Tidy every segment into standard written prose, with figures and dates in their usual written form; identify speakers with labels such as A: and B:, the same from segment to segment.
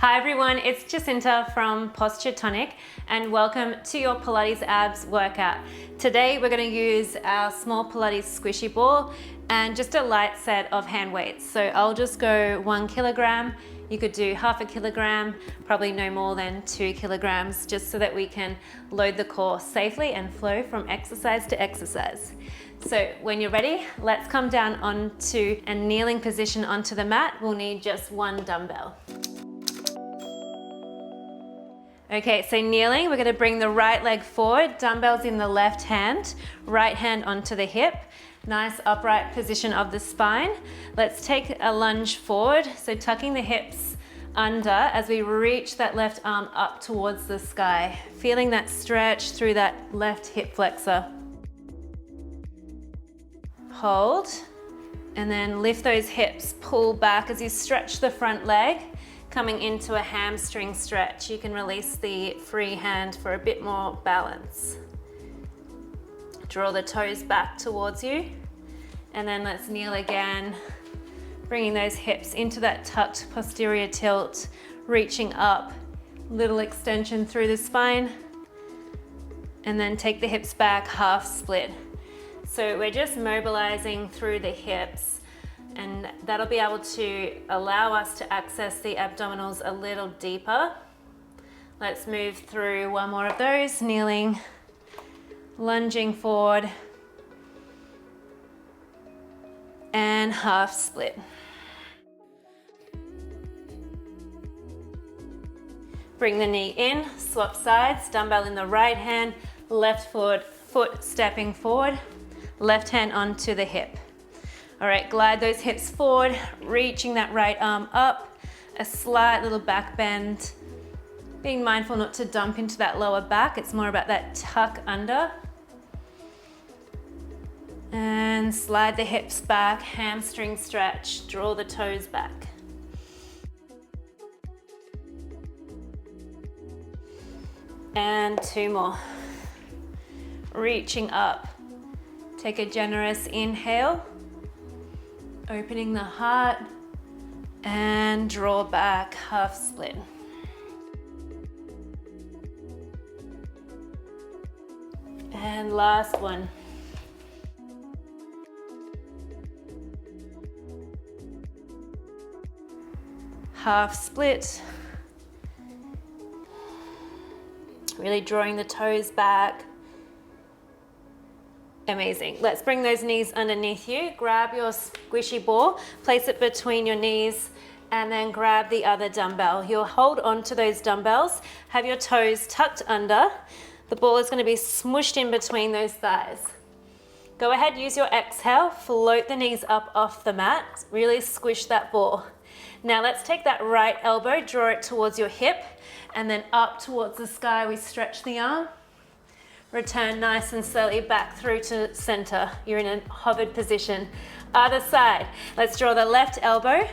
A: Hi everyone, it's Jacinta from Posture Tonic and welcome to your Pilates abs workout. Today we're going to use our small Pilates squishy ball and just a light set of hand weights. So I'll just go 1 kilogram. You could do half a kilogram, probably no more than 2 kilograms, just so that we can load the core safely and flow from exercise to exercise. So when you're ready, let's come down onto a kneeling position onto the mat. We'll need just 1 dumbbell. Okay, so kneeling, we're gonna bring the right leg forward, dumbbells in the left hand, right hand onto the hip. Nice upright position of the spine. Let's take a lunge forward, so tucking the hips under as we reach that left arm up towards the sky. Feeling that stretch through that left hip flexor. Hold, and then lift those hips, pull back as you stretch the front leg. Coming into a hamstring stretch, you can release the free hand for a bit more balance. Draw the toes back towards you, and then let's kneel again, bringing those hips into that tucked posterior tilt, reaching up, little extension through the spine, and then take the hips back, half split. So we're just mobilizing through the hips, and that'll be able to allow us to access the abdominals a little deeper. Let's move through one more of those, kneeling, lunging forward, and half split. Bring the knee in, swap sides, dumbbell in the right hand, left foot stepping forward, left hand onto the hip. All right, glide those hips forward, reaching that right arm up, a slight little back bend. Being mindful not to dump into that lower back, it's more about that tuck under. And slide the hips back, hamstring stretch, draw the toes back. And 2 more. Reaching up. Take a generous inhale. Opening the heart and draw back, half split. And last one. Half split. Really drawing the toes back. Amazing. Let's bring those knees underneath you. Grab your squishy ball, place it between your knees, and then grab the other dumbbell. You'll hold on to those dumbbells, have your toes tucked under. The ball is going to be smooshed in between those thighs. Go ahead, use your exhale, float the knees up off the mat, really squish that ball. Now let's take that right elbow, draw it towards your hip, and then up towards the sky, we stretch the arm. Return nice and slowly back through to center. You're in a hovered position. Other side. Let's draw the left elbow.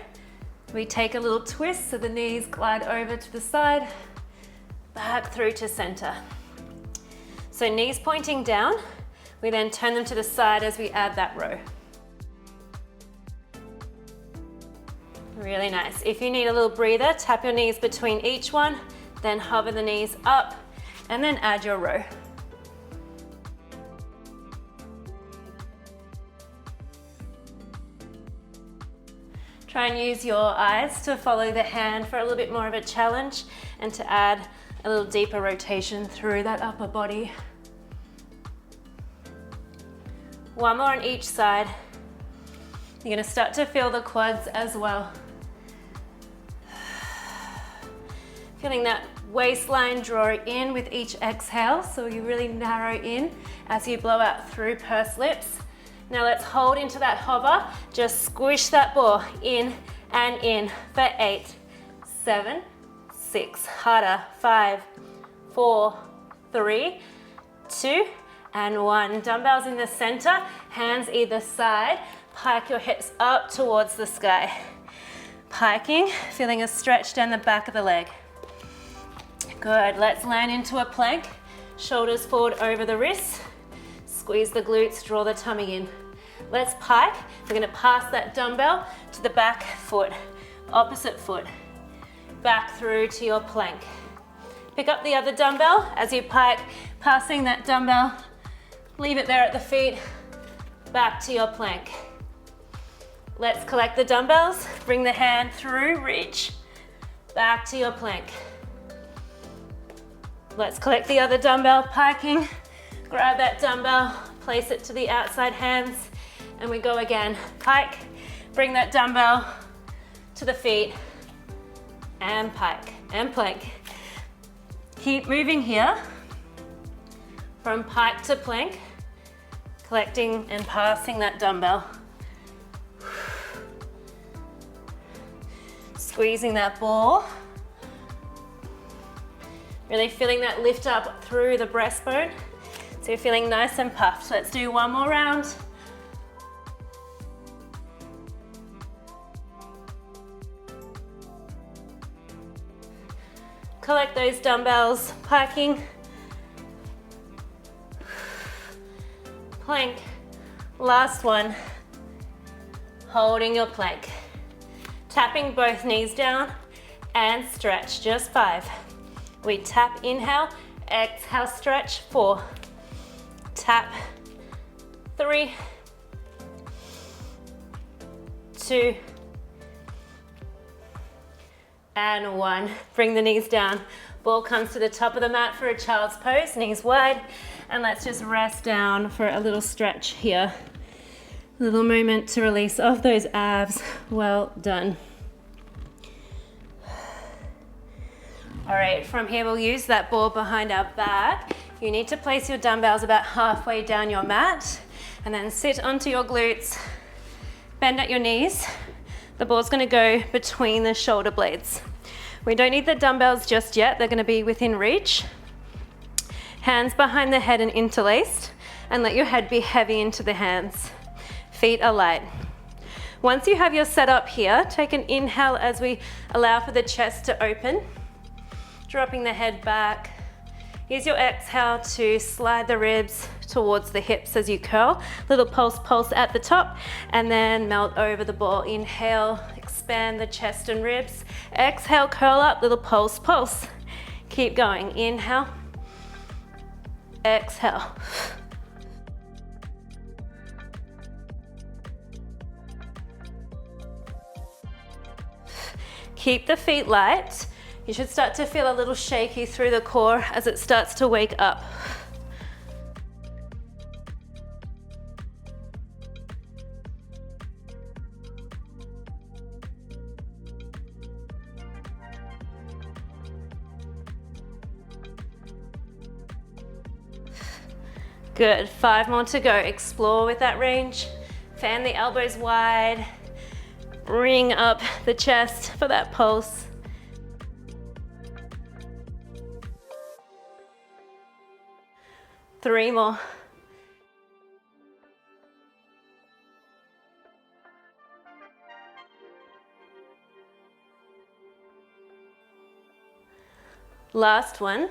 A: We take a little twist so the knees glide over to the side, back through to center. So knees pointing down. We then turn them to the side as we add that row. Really nice. If you need a little breather, tap your knees between each one, then hover the knees up, and then add your row. Try and use your eyes to follow the hand for a little bit more of a challenge and to add a little deeper rotation through that upper body. One more on each side. You're going to start to feel the quads as well. Feeling that waistline draw in with each exhale, so you really narrow in as you blow out through pursed lips. Now let's hold into that hover, just squish that ball in and in for 8, 7, 6, harder, 5, 4, 3, 2, and 1. Dumbbells in the center, hands either side, pike your hips up towards the sky. Piking, feeling a stretch down the back of the leg. Good, let's land into a plank, shoulders forward over the wrists. Squeeze the glutes, draw the tummy in. Let's pike. We're going to pass that dumbbell to the back foot, opposite foot. back through to your plank. Pick up the other dumbbell as you pike, passing that dumbbell, leave it there at the feet, back to your plank. Let's collect the dumbbells, bring the hand through, reach, back to your plank. Let's collect the other dumbbell, piking, grab that dumbbell, place it to the outside hands, and we go again. Pike, bring that dumbbell to the feet, and pike, and plank. Keep moving here, from pike to plank, collecting and passing that dumbbell. Squeezing that ball. Really feeling that lift up through the breastbone. So you're feeling nice and puffed. Let's do one more round. Collect those dumbbells, piking. Plank. Last one. Holding your plank. Tapping both knees down and stretch, just 5. We tap, inhale, exhale, stretch, 4. Tap, 3, 2, and 1. Bring the knees down. Ball comes to the top of the mat for a child's pose, knees wide, and let's just rest down for a little stretch here. A little moment to release off those abs. Well done. All right, from here we'll use that ball behind our back. You need to place your dumbbells about halfway down your mat and then sit onto your glutes, bend at your knees. The ball's gonna go between the shoulder blades. We don't need the dumbbells just yet, they're gonna be within reach. Hands behind the head and interlaced, and let your head be heavy into the hands. Feet are light. Once you have your setup here, take an inhale as we allow for the chest to open. Dropping the head back. Use your exhale to slide the ribs towards the hips as you curl. Little pulse, pulse at the top, and then melt over the ball. Inhale, expand the chest and ribs. Exhale, curl up, little pulse, pulse. Keep going. Inhale, exhale. Keep the feet light. You should start to feel a little shaky through the core as it starts to wake up. Good, 5 more to go. Explore with that range. Fan the elbows wide. Bring up the chest for that pulse. Three more. Last one.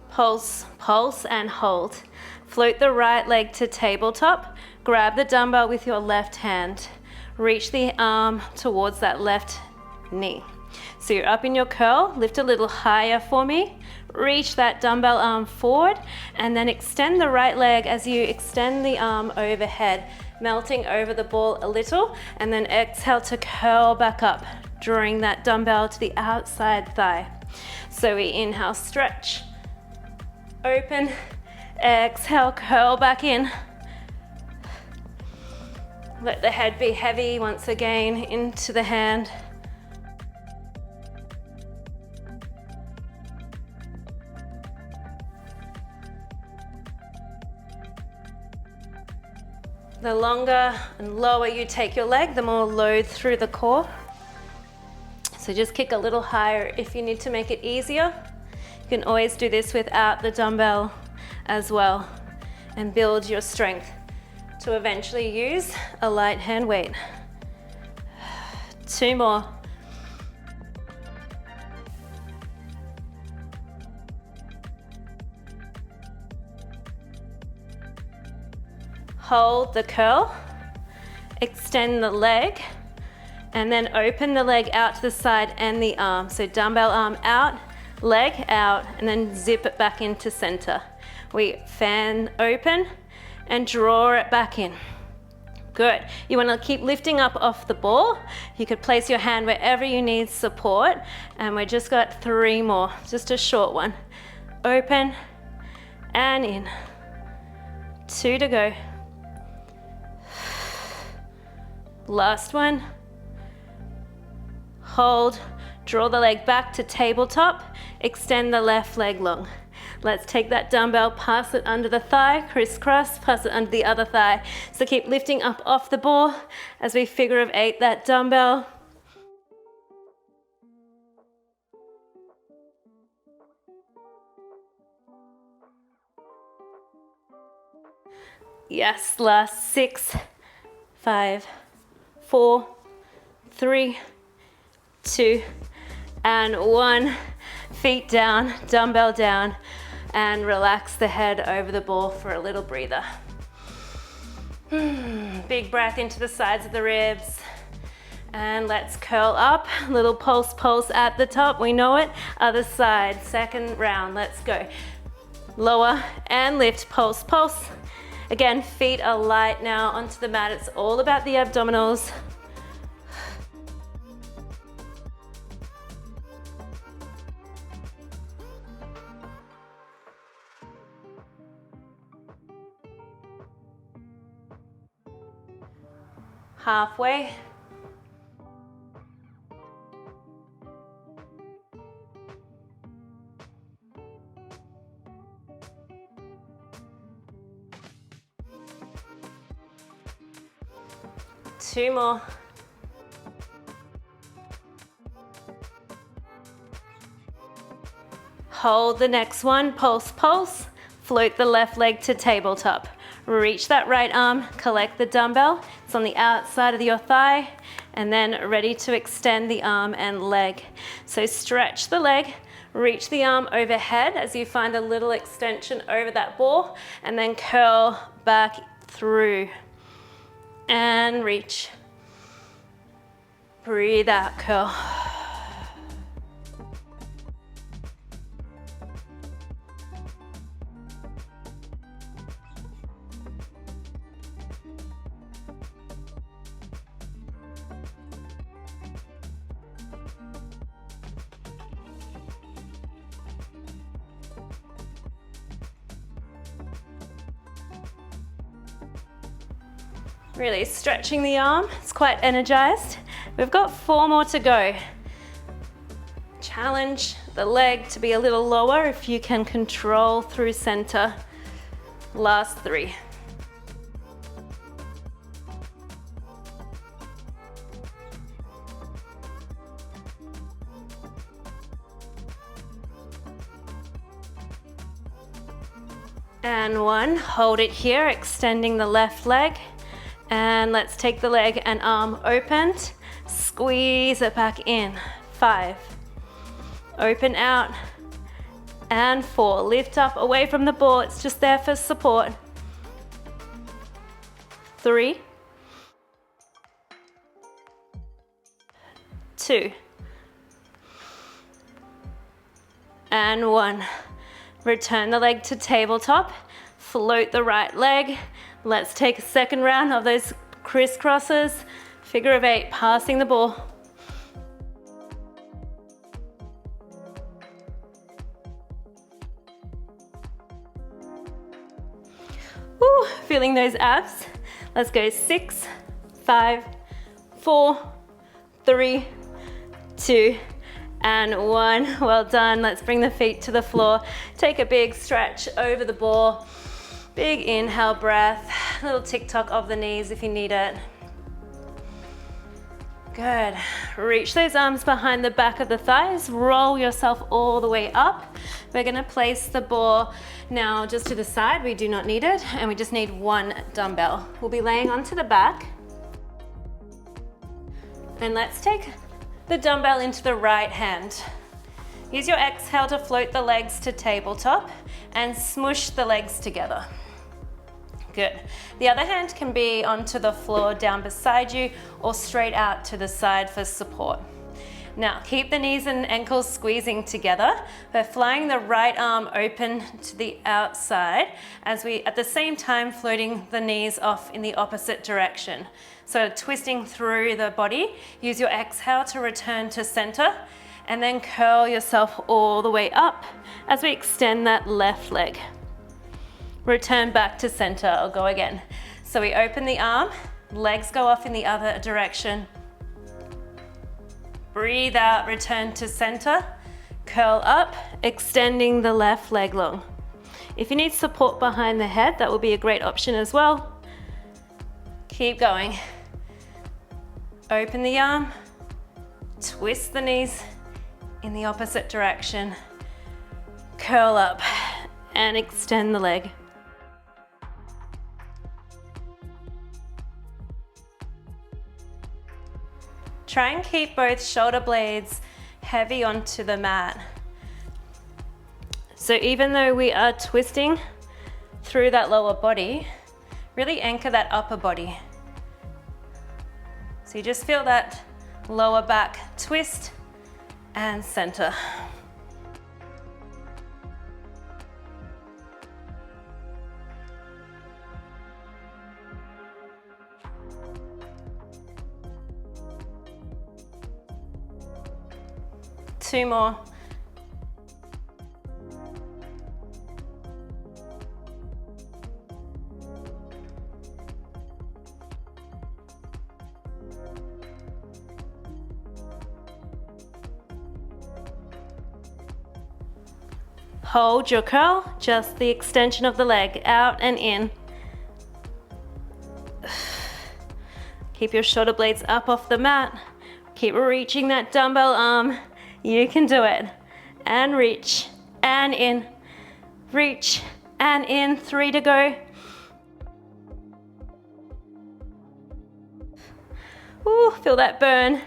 A: Pulse, pulse, and hold. Float the right leg to tabletop. Grab the dumbbell with your left hand. Reach the arm towards that left knee. So you're up in your curl, lift a little higher for me. Reach that dumbbell arm forward, and then extend the right leg as you extend the arm overhead, melting over the ball a little, and then exhale to curl back up, drawing that dumbbell to the outside thigh. So we inhale, stretch, open, exhale, curl back in. Let the head be heavy once again into the hand. The longer and lower you take your leg, the more load through the core. So just kick a little higher if you need to make it easier. You can always do this without the dumbbell as well and build your strength to eventually use a light hand weight. 2 more. Hold the curl, extend the leg, And then open the leg out to the side and the arm. So dumbbell arm out, leg out, and then zip it back into center. We fan open and draw it back in. Good. You want to keep lifting up off the ball. You could place your hand wherever you need support. And we just got 3 more, just a short one. Open and in. 2 to go. Last one. Hold, draw the leg back to tabletop, extend the left leg long. Let's take that dumbbell, pass it under the thigh, crisscross, pass it under the other thigh. So keep lifting up off the ball as we figure of 8 that dumbbell. Yes, last 6, 5, 4, 3, 2, and 1. Feet down, dumbbell down, and relax the head over the ball for a little breather. Big breath into the sides of the ribs. And let's curl up. Little pulse at the top. We know it. Other side, second round. Let's go. Lower and lift, pulse. Again, feet are light now onto the mat. It's all about the abdominals. Halfway. Two more. Hold the next one, pulse. Float the left leg to tabletop. Reach that right arm, collect the dumbbell. It's on the outside of your thigh, and then ready to extend the arm and leg. So stretch the leg, reach the arm overhead as you find a little extension over that ball, and then curl back through. And reach. Breathe out, curl. Really stretching the arm, it's quite energized. We've got 4 more to go. Challenge the leg to be a little lower if you can control through center. Last 3. And 1, hold it here, extending the left leg. And let's take the leg and arm opened, squeeze it back in. 5, open out, and 4, lift up away from the ball, it's just there for support. 3, 2, and 1. Return the leg to tabletop, float the right leg. Let's take a second round of those crisscrosses. Figure of 8, passing the ball. Woo, feeling those abs. Let's go 6, 5, 4, 3, 2, and 1. Well done. Let's bring the feet to the floor. Take a big stretch over the ball. Big inhale breath, a little tick-tock of the knees if you need it. Good. Reach those arms behind the back of the thighs, roll yourself all the way up. We're gonna place the ball now just to the side, we do not need it, and we just need 1 dumbbell. We'll be laying onto the back. And let's take the dumbbell into the right hand. Use your exhale to float the legs to tabletop and smush the legs together. Good. The other hand can be onto the floor down beside you or straight out to the side for support. Now, keep the knees and ankles squeezing together. We're flying the right arm open to the outside as we, at the same time, floating the knees off in the opposite direction. So twisting through the body, use your exhale to return to center, and then curl yourself all the way up as we extend that left leg. Return back to center. I'll go again. So we open the arm, legs go off in the other direction. Breathe out, return to center. Curl up, extending the left leg long. If you need support behind the head, that will be a great option as well. Keep going. Open the arm, twist the knees in the opposite direction. Curl up and extend the leg. Try and keep both shoulder blades heavy onto the mat. So even though we are twisting through that lower body, really anchor that upper body. So you just feel that lower back twist and center. Two more. Hold your curl, just the extension of the leg, out and in. Keep your shoulder blades up off the mat. Keep reaching that dumbbell arm. You can do it. And reach, and in. Reach, and in. 3 to go. Ooh, feel that burn.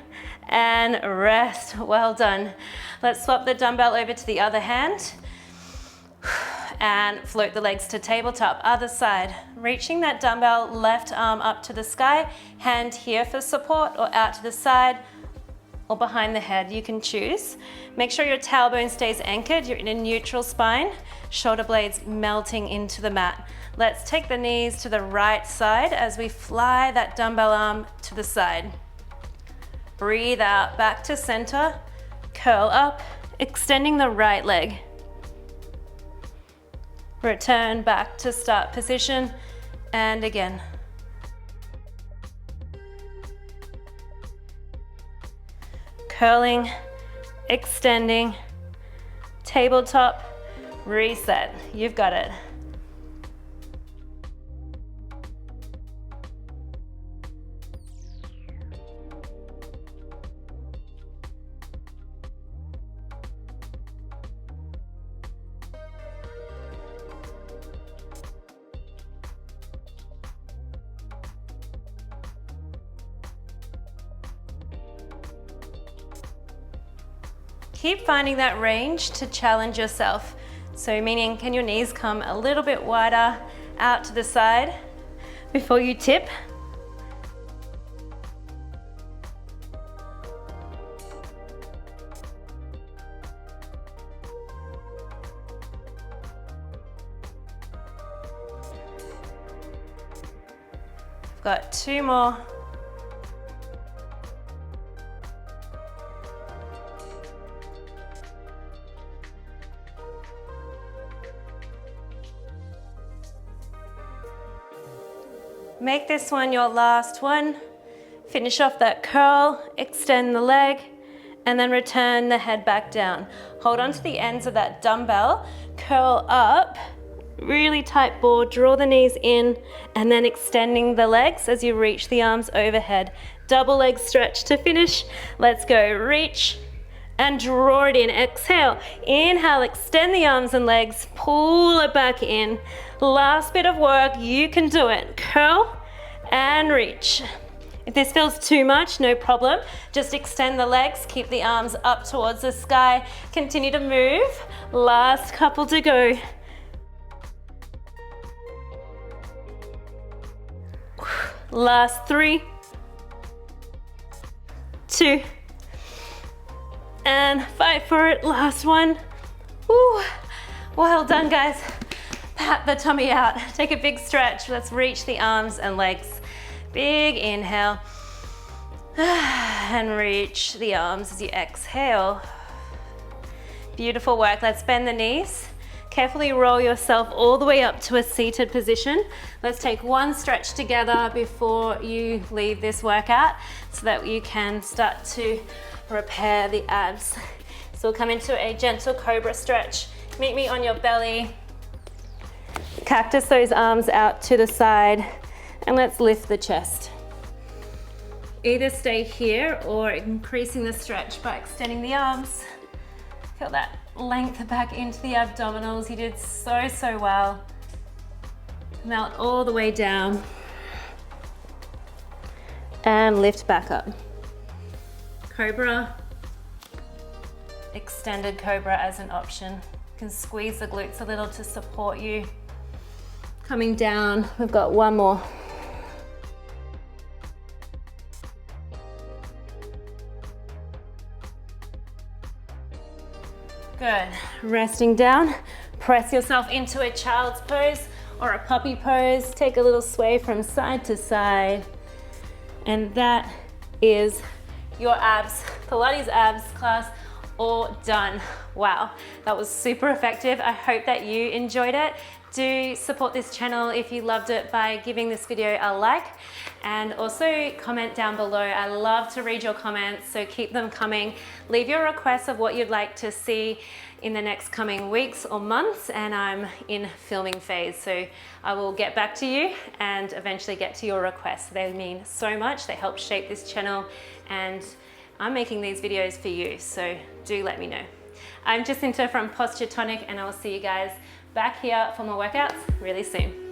A: And rest. Well done. Let's swap the dumbbell over to the other hand. And float the legs to tabletop. Other side. Reaching that dumbbell, left arm up to the sky. Hand here for support or out to the side, or behind the head, you can choose. Make sure your tailbone stays anchored, you're in a neutral spine, shoulder blades melting into the mat. Let's take the knees to the right side as we fly that dumbbell arm to the side. Breathe out, back to center, curl up, extending the right leg. Return back to start position, and again. Curling, extending, tabletop, reset. You've got it. Keep finding that range to challenge yourself. So meaning, can your knees come a little bit wider out to the side before you tip? I've got 2 more. Make this one your last one. Finish off that curl, extend the leg, and then return the head back down. Hold on to the ends of that dumbbell, curl up, really tight board, draw the knees in, and then extending the legs as you reach the arms overhead. Double leg stretch to finish. Let's go, reach and draw it in. Exhale, inhale, extend the arms and legs, pull it back in. Last bit of work, you can do it. Curl and reach. If this feels too much, no problem. Just extend the legs, keep the arms up towards the sky. Continue to move. Last couple to go. Last 3, 2, and fight for it. Last one. Woo. Well done, guys. Pat the tummy out. Take a big stretch. Let's reach the arms and legs. Big inhale. And reach the arms as you exhale. Beautiful work. Let's bend the knees. Carefully roll yourself all the way up to a seated position. Let's take one stretch together before you leave this workout so that you can start to repair the abs. So we'll come into a gentle cobra stretch. Meet me on your belly. Cactus those arms out to the side, and let's lift the chest. Either stay here or increasing the stretch by extending the arms. Feel that length back into the abdominals. You did so well. Melt all the way down. And lift back up. Cobra. Extended cobra as an option. You can squeeze the glutes a little to support you. Coming down, we've got one more. Good. Resting down, press yourself into a child's pose or a puppy pose. Take a little sway from side to side. And that is your abs, Pilates abs class all done. Wow, that was super effective. I hope that you enjoyed it. Do support this channel if you loved it by giving this video a like, and also comment down below. I love to read your comments, so keep them coming. Leave your requests of what you'd like to see in the next coming weeks or months, and I'm in filming phase, so I will get back to you and eventually get to your requests. They mean so much. They help shape this channel, and I'm making these videos for you, so do let me know. I'm Jacinta from Posture Tonic, and I will see you guys back here for more workouts really soon.